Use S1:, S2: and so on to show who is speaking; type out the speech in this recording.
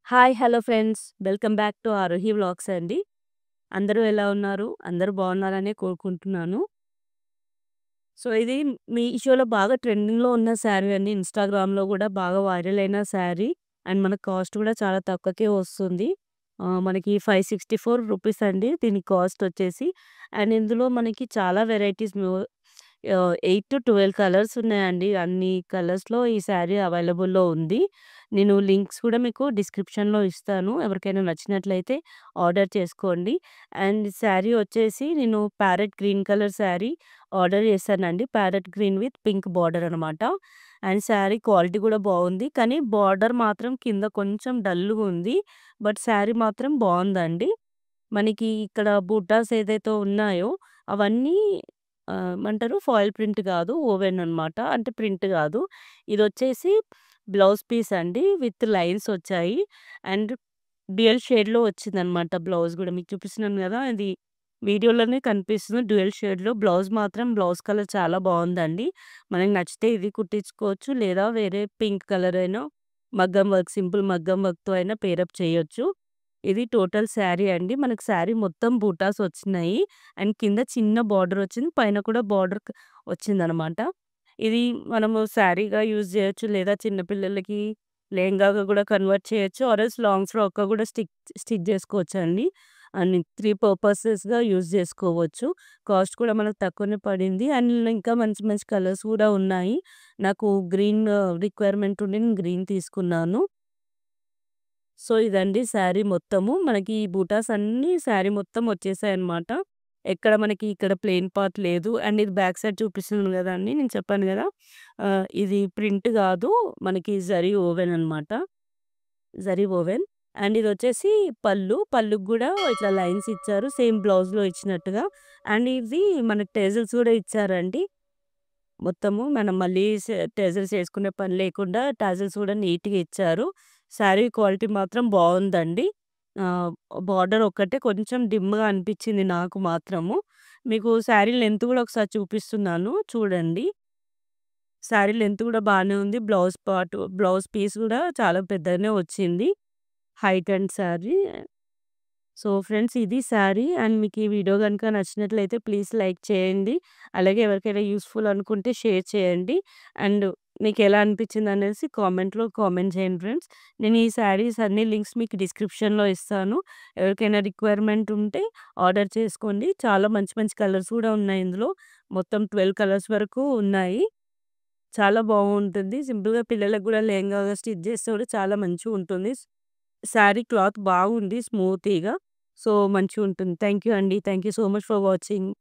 S1: Hi! Hello friends. Welcome back to Aarohi vlogs అండి. అందరూ ఎలా ఉన్నారు? అందరూ బాగున్నారనే కోరుకుంటున్నాను. సో, ఇది మీషోలో బాగా ట్రెండింగ్‌లో ఉన్న శారీ అండి. ఇన్‌స్టాగ్రామ్‌లో గూడా బాగా వైరల్ అయిన శారీ. అండ్ మనకు కాస్ట్ కూడా చాలా తక్కువకే వస్తుంది. మనకి 564 రూపీస్ అండి దీని కాస్ట్ వచ్చేసి. అండ్ ఇందులో మనకి చాలా వెరైటీస్ 8-12 కలర్స్ ఉన్నాయండి. అన్ని కలర్స్‌లో ఈ శారీ అవైలబుల్‌లో ఉంది. నేను లింక్స్ కూడా మీకు డిస్క్రిప్షన్‌లో ఇస్తాను. ఎవరికైనా నచ్చినట్లయితే ఆర్డర్ చేసుకోండి. అండ్ శారీ వచ్చేసి నేను parrot green colour saree order చేశానండి. Parrot green with pink border అనమాట. అండ్ శారీ క్వాలిటీ కూడా బావుంది. కానీ బార్డర్ మాత్రం కింద కొంచెం డల్‌గా ఉంది. బట్ శారీ మాత్రం బావుందండి. మనకి ఇక్కడ బుట్టాస్ ఏదైతే ఉన్నాయో అవన్నీ ఏమంటారు ఫాయిల్ ప్రింట్ గాదు. ఓవెన్ అనమాట. అంటే ప్రింట్ గాదు. ఇదొచ్చేసి బ్లౌజ్ పీస్ అండి. విత్ లైన్స్ వచ్చాయి. అండ్ డ్యూయల్ షేడ్‌లో వచ్చిందనమాట బ్లౌజ్ గూడా. మీకు చూపిస్తున్నాను గదా! ఇది వీడియోలోనే కనిపిస్తుంది డ్యూయల్ షేడ్‌లో. బ్లౌజ్ మాత్రం బ్లౌజ్ కలర్ చాలా బావుందండి. మనకు నచ్చితే ఇది కుట్టించుకోవచ్చు. లేదా వేరే పింక్ కలర్ అయినా మగ్గం వర్క్ సింపుల్ మగ్గం వర్క్‌తో అయినా పేరప్ చేయొచ్చు. ఇది టోటల్ శారీ అండి. మనకు శారీ మొత్తం బూటాస్ వచ్చినాయి. అండ్ కింద చిన్న బార్డర్ వచ్చింది. పైన కూడా బార్డర్ వచ్చిందనమాట. ఇది మనము శారీగా యూజ్ చేయొచ్చు. లేదా చిన్న పిల్లలకి లెహంగాగా కూడా కన్వర్ట్ చేయొచ్చు. ఆర్ ఎల్స్ లాంగ్ ఫ్రాక్‌గా కూడా స్టిచ్ చేసుకోవచ్చండి. అన్ని 3 పర్పసెస్‌గా యూజ్ చేసుకోవచ్చు. కాస్ట్ కూడా మనకు తక్కువనే పడింది. అండ్ ఇంకా మంచి మంచి కలర్స్ కూడా ఉన్నాయి. నాకు గ్రీన్ రిక్వైర్మెంట్ ఉండి నేను గ్రీన్ తీసుకున్నాను. సో, ఇదండి శారీ మొత్తము. మనకి ఈ బూటాస్ అన్నీ శారీ మొత్తం వచ్చేసాయన్నమాట. ఎక్కడ మనకి ఇక్కడ ప్లెయిన్ పార్ట్ లేదు. అండ్ ఇది బ్యాక్ సైడ్ చూపిస్తున్నాను గదండీ! నేను చెప్పాను గదా! ఇది ప్రింట్ గాదు. మనకి జరీ ఓవెన్ అన్నమాట. జరీ ఓవెన్. అండ్ ఇదొచ్చేసి పళ్ళు. పళ్ళుకి గూడా ఇట్లా లైన్స్ ఇచ్చారు. సేమ్ బ్లౌజ్‌లో ఇచ్చినట్టుగా. అండ్ ఇది మనకి టెజల్స్ గూడా ఇచ్చారండి. మొత్తము మనం మళ్ళీ టెజల్స్ ఏసుకునే పని లేకుండా టాజల్స్ కూడా నీట్‌గా ఇచ్చారు. శారీ క్వాలిటీ మాత్రం బావుందండి. ఆహ్, బార్డర్ ఒక్కటే కొంచెం డిమ్‌గా అనిపించింది నాకు మాత్రము. మీకు శారీ లెంత్ కూడా ఒకసారి చూపిస్తున్నాను చూడండి. శారీ లెంత్ కూడా బానే ఉంది. బ్లౌజ్ పీస్ కూడా చాలా పెద్దగానే వచ్చింది. Height and sari. So, friends ఇది శారీ. అండ్ మీకు ఈ వీడియో గనుక నచ్చినట్లయితే ప్లీజ్ లైక్ చేయండి. అలాగే ఎవరికైనా యూజ్‌ఫుల్ అనుకుంటే షేర్ చేయండి. అండ్ మీకెలా అనిపించిందనేసి కామెంట్‌లో కామెంట్ చేయండి ఫ్రెండ్స్. నేను ఈ శారీస్ అన్ని లింక్స్ మీకు డిస్క్రిప్షన్‌లో ఇస్తాను. ఎవరికైనా రిక్వైర్మెంట్ ఉంటే ఆర్డర్ చేసుకోండి. చాలా మంచి మంచి కలర్స్ కూడా ఉన్నాయి ఇందులో. మొత్తం 12 కలర్స్ వరకు ఉన్నాయి. చాలా బాగుంటుంది. సింపుల్‌గా పిల్లలకి గూడా లెహంగాగా స్టిచ్ చేస్తే కూడా చాలా మంచిగుంటుంది. శారీ క్లాత్ బాగుంది స్మూతీగా. సో, మంచిగుంటుంది. థాంక్ యూ అండి. Thank you so much for watching.